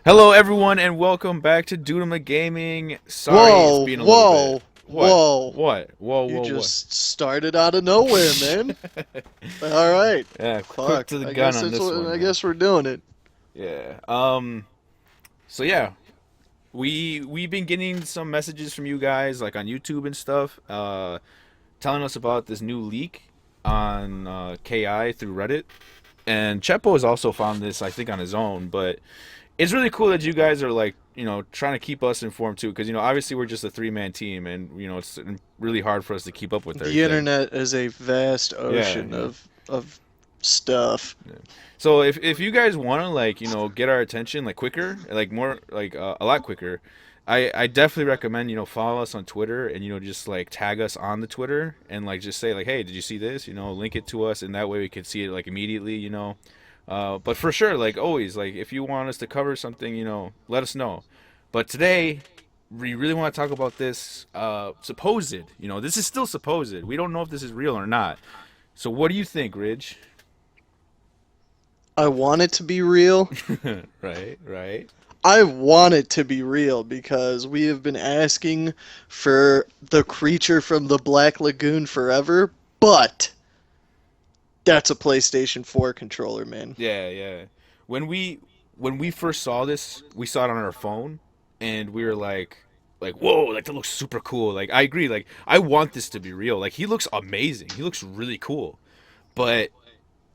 Hello, everyone, and welcome back to Dudema Gaming. Sorry, it's Whoa, been a little bit. whoa, What? whoa. What? Whoa, You whoa, what? just started out of nowhere, man. All right. Yeah, quick Fuck. to the I gun guess on that's this what one, I man. guess we're doing it. Yeah. So yeah, we've been getting some messages from you guys, like on YouTube and stuff, telling us about this new leak on KI through Reddit. And Chepo has also found this, I think, on his own, but it's really cool that you guys are like trying to keep us informed too, because obviously we're just a three-man team, and it's really hard for us to keep up with The everything. internet is a vast Yeah, ocean yeah, of stuff. yeah. So if you guys want to like get our attention like quicker, like more like a lot quicker, I definitely recommend follow us on Twitter, and just like tag us on the Twitter, and like just say like, hey, did you see this, link it to us, and that way we can see it like immediately. But for sure, like always, like if you want us to cover something, let us know. But today, we really want to talk about this supposed. This is still supposed. We don't know if this is real or not. So what do you think, Ridge? I want it to be real. Right, right. I want it to be real because we have been asking for the creature from the Black Lagoon forever, but that's a PlayStation 4 controller, man. Yeah, yeah. When we when we first saw this, we saw it on our phone, and we were like, whoa, like that looks super cool. Like I agree, like I want this to be real. Like he looks amazing. He looks really cool. But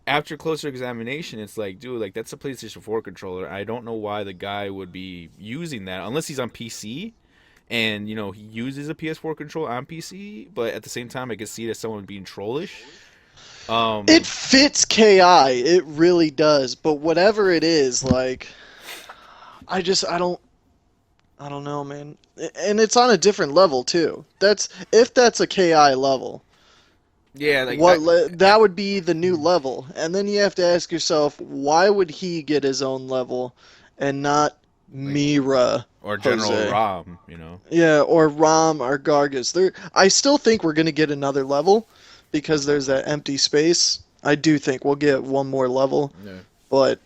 after closer examination, it's like, dude, like that's a PlayStation 4 controller. I don't know why the guy would be using that unless he's on PC and he uses a PS4 controller on PC. But at the same time, I could see it as someone being trollish. It Um, fits KI, it really does. But whatever it is, like I don't know, man. And it's on a different level too. That's if that's a KI level. yeah, like That would be the new level. And then you have to ask yourself, why would he get his own level and not like Mira or General Jose? Rom. Yeah, or Rom or Gargus. I still think we're gonna get another level because there's that empty space. I do think we'll get one more level, Yeah, but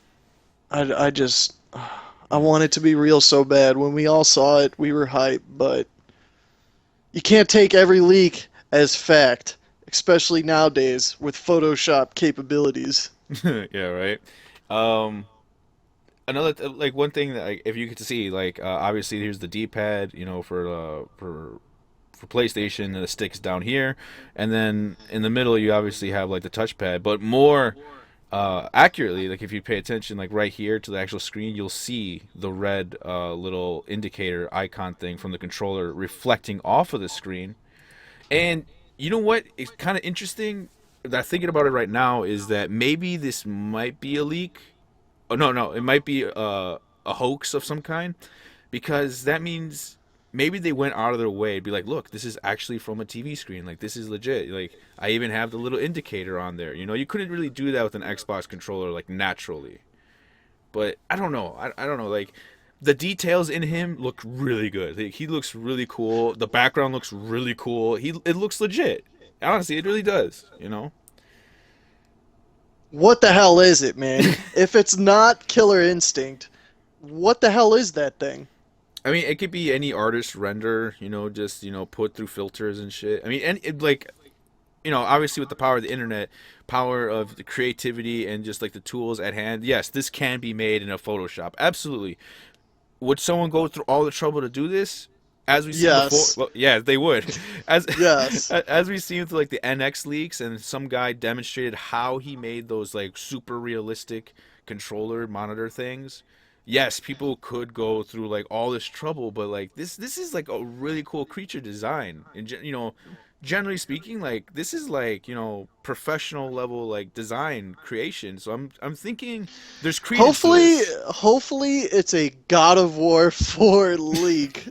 I just I yeah. want it to be real so bad. When we all saw it, we were hyped, but you can't take every leak as fact, especially nowadays with Photoshop capabilities. Yeah, right. Um, another like one thing that like, if you get to see like obviously here's the D-pad, for PlayStation, and the stick's down here, and then in the middle you obviously have like the touchpad, but more accurately, like if you pay attention, like right here to the actual screen, you'll see the red little indicator icon thing from the controller reflecting off of the screen. And you know what? It's kind of interesting that thinking about it right now is that maybe this might be a leak. Oh no, no, it might be a hoax of some kind, because that means maybe they went out of their way to be like, look, this is actually from a TV screen. Like this is legit. Like I even have the little indicator on there. You couldn't really do that with an Xbox controller like naturally. But I don't know. I don't know. Like the details in him look really good. Like, he looks really cool. The background looks really cool. It looks legit. Honestly, it really does. What the hell is it, man? If it's not Killer Instinct, what the hell is that thing? I mean, it could be any artist render. Just put through filters and shit. I mean, and it, like obviously with the power of the internet, power of the creativity, and just like the tools at hand. Yes, this can be made in a Photoshop. Absolutely. Would someone go through all the trouble to do this? As we've seen before, Yes. well, yeah, they would. As Yes. as we've seen through like the NX leaks, and some guy demonstrated how he made those like super realistic controller monitor things. Yes, people could go through like all this trouble, but like this is like a really cool creature design, and generally speaking, like this is like professional level like design creation. So I'm thinking there's credence to Hopefully, this. hopefully it's a God of War 4 leak.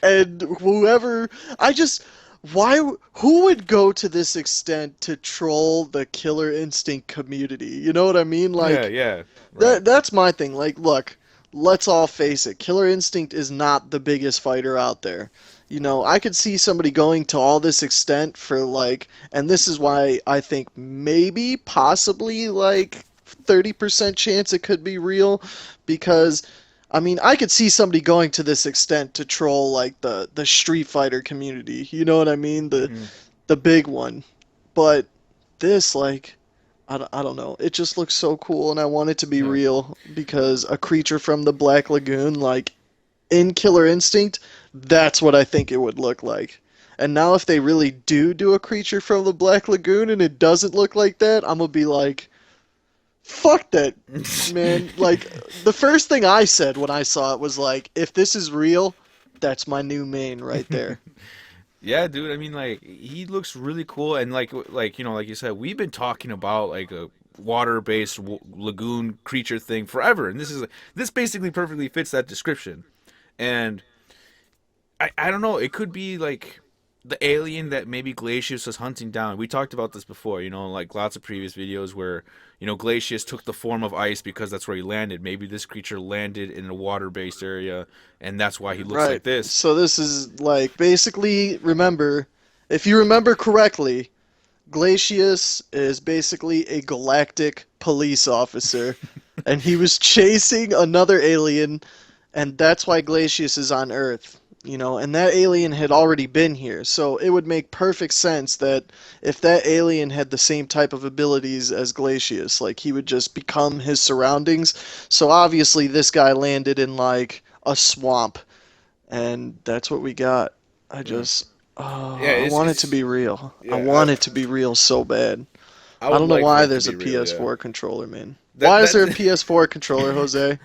And whoever, I just, why, who would go to this extent to troll the Killer Instinct community? You know what I mean? Yeah, Like, yeah, right. that's my thing. Like, look, let's all face it. Killer Instinct is not the biggest fighter out there. I could see somebody going to all this extent for like, and this is why I think maybe, possibly, like, 30% chance it could be real because I mean, I could see somebody going to this extent to troll like the Street Fighter community. You know what I mean? Hmm. The big one. But this like I don't know. It just looks so cool and I want it to be Yeah. real because a creature from the Black Lagoon like in Killer Instinct, that's what I think it would look like. And now if they really do a creature from the Black Lagoon and it doesn't look like that, I'm gonna be like, fuck that, man. Like the first thing I said when I saw it was like, if this is real, that's my new main right there. Yeah, dude. I mean, like he looks really cool, and like like you said, we've been talking about like a water-based lagoon creature thing forever, and this basically perfectly fits that description. And I don't know. It could be like the alien that maybe Glacius was hunting down. We talked about this before, like lots of previous videos where, Glacius took the form of ice because that's where he landed. Maybe this creature landed in a water-based area, and that's why he looks Right. like this. So this is like basically remember, if you remember correctly, Glacius is basically a galactic police officer, and he was chasing another alien, and that's why Glacius is on Earth. And that alien had already been here, so it would make perfect sense that if that alien had the same type of abilities as Glacius, like he would just become his surroundings. So obviously, this guy landed in like a swamp, and that's what we got. I Yeah, just, yeah. I want it to be real. I Yeah. want it to be real so bad. I I would don't know like for why it to there's be a real. Yeah. PS4 controller, man. That Why is that there a PS4 controller, Jose?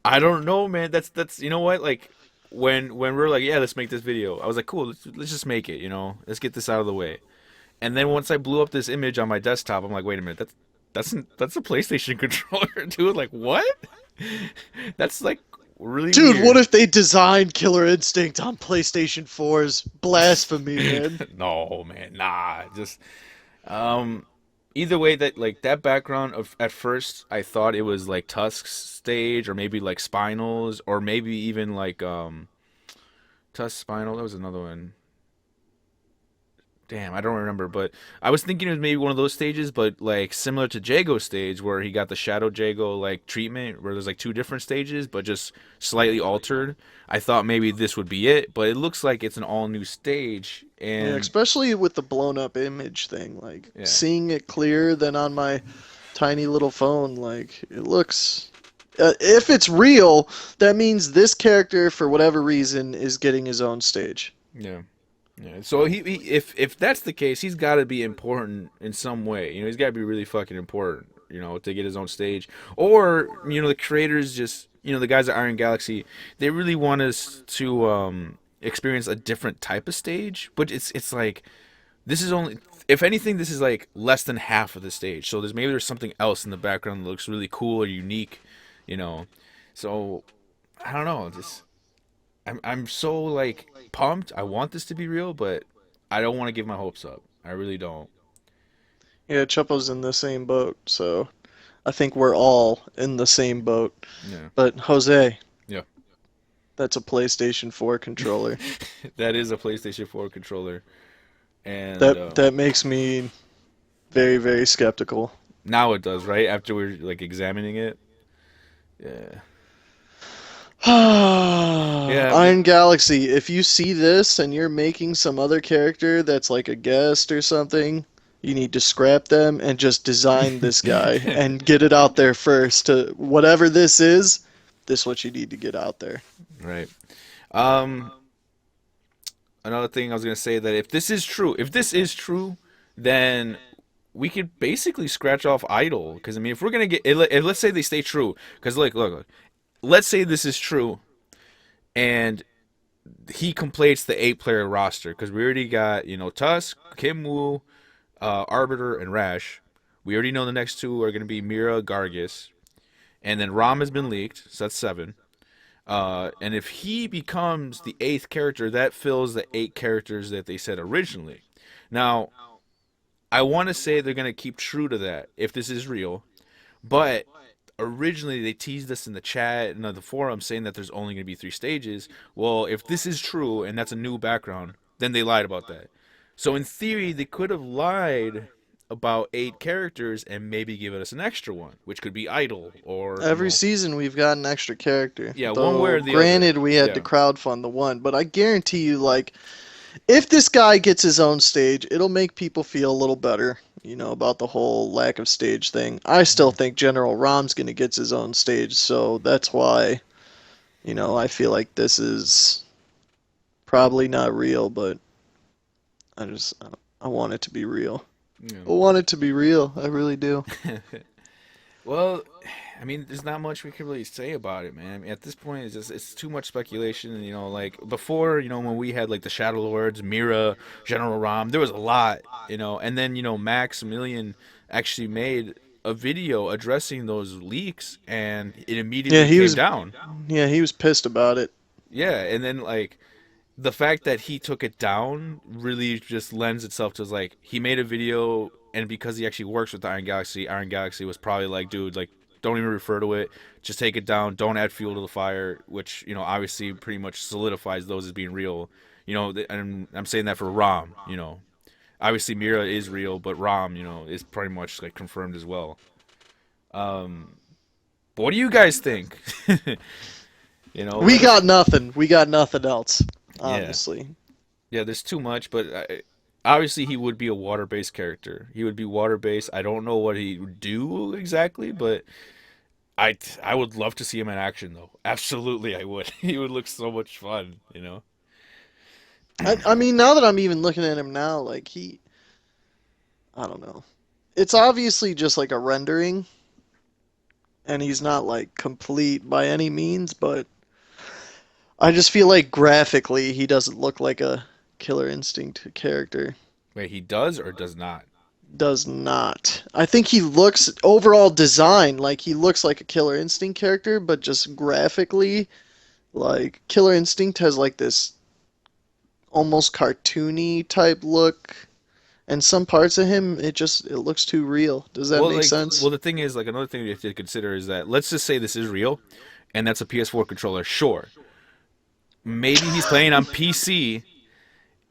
I don't know, man. That's you know what? Like when we're like, yeah, let's make this video. I was like, cool, let's just make it. Let's get this out of the way. And then once I blew up this image on my desktop, I'm like, wait a minute, that's a PlayStation controller, dude. Like what? That's like really Dude, what weird. if they designed Killer Instinct on PlayStation 4's blasphemy, man? No, man, nah. Just um, either way, that background of at first I thought it was like Tusk's stage or maybe like Spinal's or maybe even like Tusk Spinal. That was another one. Damn, I don't remember, but I was thinking it was maybe one of those stages, but like similar to Jago's stage where he got the Shadow Jago like treatment, where there's like two different stages, but just slightly altered. I thought maybe this would be it, but it looks like it's an all new stage, Yeah, and especially with the blown up image thing. Like, yeah, seeing it clearer than on my tiny little phone, like, it looks. If it's real, that means this character, for whatever reason, is getting his own stage. yeah. Yeah, so if that's the case, he's got to be important in some way. He's got to be really fucking important. To get his own stage, or the creators just the guys at Iron Galaxy, they really want us to experience a different type of stage. But it's like this is only, if anything, this is like less than half of the stage. So there's something else in the background that looks really cool or unique. You know, so I don't know. Just I'm so like pumped. I want this to be real, but I don't want to give my hopes up. I really don't. Yeah, Chupo's in the same boat, so I think we're all in the same boat. Yeah. But Jose, Yeah. that's a PlayStation 4 controller. That is a PlayStation 4 controller, and That makes me very, very skeptical. now it does, right? After we're like examining it. Yeah. Yeah. Iron Galaxy, if you see this and you're making some other character that's like a guest or something, you need to scrap them and just design this guy and get it out there first. To whatever this is, this is what you need to get out there. Right. Um. Another thing I was gonna say that if this is true, then we could basically scratch off Idol. Because I mean, if we're gonna let's say they stay true. Because look, let's say this is true, and he completes the 8-player roster. Because we already got Tusk, Kim Woo, Arbiter, and Rash. We already know the next two are gonna be Mira, Gargis, and then Rom has been leaked, so that's 7. And if he becomes the 8th character, that fills the 8 characters that they said originally. Now, I want to say they're going to keep true to that if this is real, but originally they teased us in the chat and on the forum saying that there's only going to be 3 stages. Well, if this is true and that's a new background, then they lied about that. So in theory, they could have lied about 8 characters and maybe give us an extra one, which could be idle or Every season we've got an extra character. yeah, one way Though or the other. granted we had to Yeah. crowdfund the one, but I guarantee you like if this guy gets his own stage, it'll make people feel a little better, about the whole lack of stage thing. I still think General Rom's gonna get his own stage, so that's why, I feel like this is probably not real, but I want it to be real. I Yeah. want it to be real. I really do. Well, I mean, there's not much we can really say about it, man. I mean, at this point, it's too much speculation. And, like before, when we had like the Shadow Lords, Mira, General Rom, there was a lot, and then Maximilian actually made a video addressing those leaks, and it Yeah, immediately he came was down. he was pissed about it. Yeah, and then like the fact that he took it down really just lends itself to like he made a video, and because he actually works with Iron Galaxy was probably like, dude, like don't even refer to it, just take it down, don't add fuel to the fire, which obviously pretty much solidifies those as being real. And I'm saying that for Rom. Obviously Mira is real, but Rom, is pretty much like confirmed as well. Um, but what do you guys think? We Let us. got nothing. We got nothing else, Yeah. honestly. Yeah, there's too much, but obviously he would be a water-based character. He would be water-based. I don't know what he would do exactly, but I would love to see him in action though. Absolutely, I would. He would look so much fun. I mean, now that I'm even looking at him now, like I don't know. It's obviously just like a rendering, and he's not like complete by any means, but I just feel like graphically he doesn't look like a Killer Instinct character. Wait, he does or does not? Does not. I think he looks overall design like he looks like a Killer Instinct character, but just graphically, like Killer Instinct has like this almost cartoony type look, and some parts of him it looks too real. Does that Well, make like, sense? well, the thing is, like, another thing you have to consider is that let's just say this is real, and that's a PS4 controller. Sure, maybe he's playing on PC,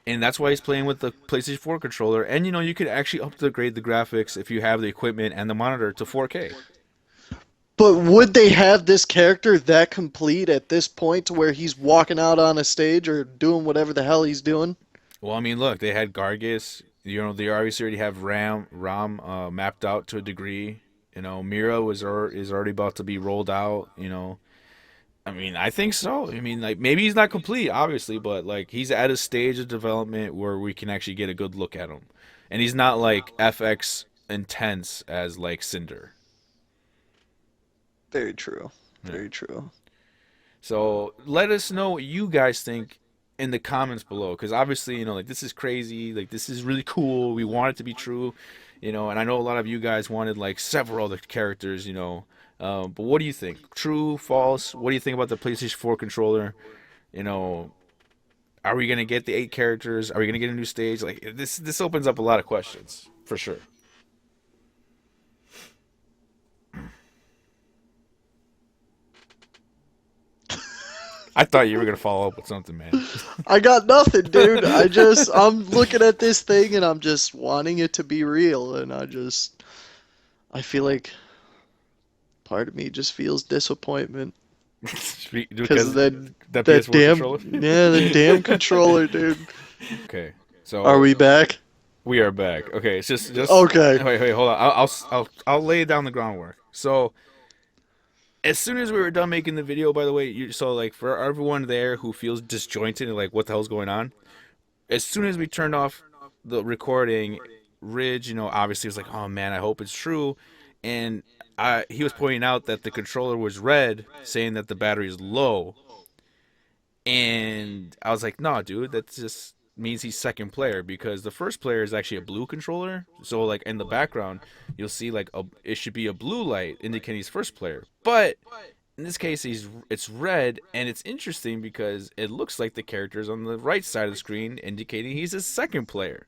and that's why he's playing with the PlayStation 4 controller. And you could actually upgrade the graphics if you have the equipment and the monitor to 4K. But would they have this character that complete at this point to where he's walking out on a stage or doing whatever the hell he's doing? Well, I mean, look, they had Gargis. They obviously already have Ram mapped out to a degree. Mira is already about to be rolled out. I mean, I think so. I mean, like maybe he's not complete, obviously, but like he's at a stage of development where we can actually get a good look at him, and he's not like FX intense as like Cinder. Very true. Yeah. Very true. So let us know what you guys think in the comments below, because obviously, like this is crazy, like this is really cool. We want it to be true, and I know a lot of you guys wanted like several other characters. But what do you think? True, false? What do you think about the PlayStation 4 controller? You know, are we gonna get the 8 characters? Are we gonna get a new stage? Like this opens up a lot of questions for sure. I thought you were gonna follow up with something, man. I got nothing, dude. I'm looking at this thing and I'm just wanting it to be real, and I feel like part of me just feels disappointment because Because of that that that PS4 damn controller. yeah, the damn controller, dude. Okay, Are so we back? we are back. Okay, it's just Okay. wait, hold on. I'll lay down the groundwork. So as soon as we were done making the video, by the way, so like for everyone there who feels disjointed and like what the hell's going on, as soon as we turned off the recording, Ridge, obviously was like, oh man, I hope it's true, and he was pointing out that the controller was red, saying that the battery is low, and I was like, no, dude, that just means he's second player because the first player is actually a blue controller. So like in the background, you'll see like it should be a blue light indicating he's first player. But in this case, it's red, and it's interesting because it looks like the characters on the right side of the screen indicating he's a second player.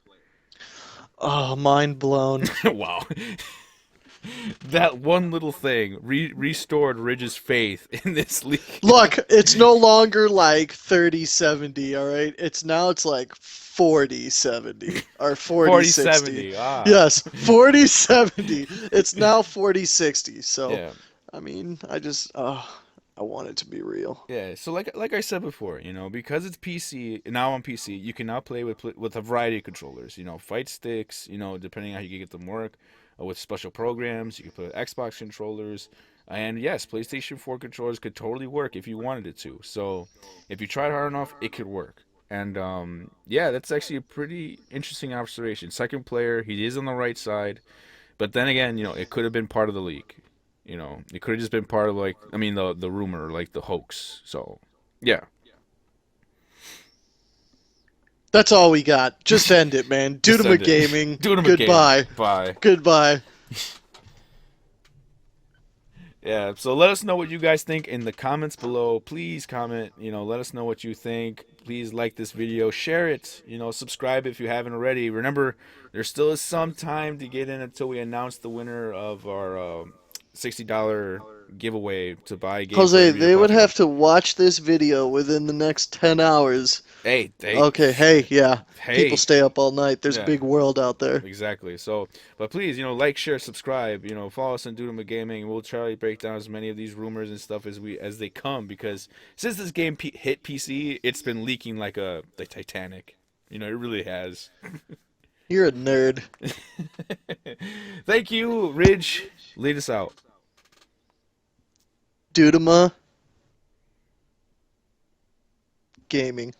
Oh, mind blown. Wow. That one little thing restored Ridge's faith in this league. Look, it's no longer like 30-70, all right? It's like 40-70 or 40-60. 40-70. Ah. Yes, 40-70. It's now 40-60. So, Yeah. I mean, I want it to be real. Yeah, so like I said before, because it's PC now on PC, you can now play with a variety of controllers. Fight sticks. Depending on how you can get them work, with special programs, you can play with Xbox controllers, and yes, PlayStation 4 controllers could totally work if you wanted it to. So, if you tried hard enough, it could work. And yeah, that's actually a pretty interesting observation. Second player, he is on the right side, but then again, it could have been part of the leak. It could have just been part of the rumor, like the hoax. So, yeah. That's all we got. Just end it, man. Just Dudema end it. Gaming. Doing him a game. Goodbye. Bye. Goodbye. Yeah. So let us know what you guys think in the comments below. Please comment. Let us know what you think. Please like this video, share it. Subscribe if you haven't already. Remember, there still is some time to get in until we announce the winner of our $60 giveaway to buy games. Jose, they would have to watch this video within the next 10 hours. Hey. Okay, hey, yeah. Hey. People stay up all night. There's Yeah. a big world out there. Exactly. So, but please, like, share, subscribe. Follow us on Dudema Gaming. We'll try to break down as many of these rumors and stuff as they come. Because since this game hit PC, it's been leaking like the Titanic. It really has. You're a nerd. Thank you, Ridge. Lead us out. Dudema Gaming.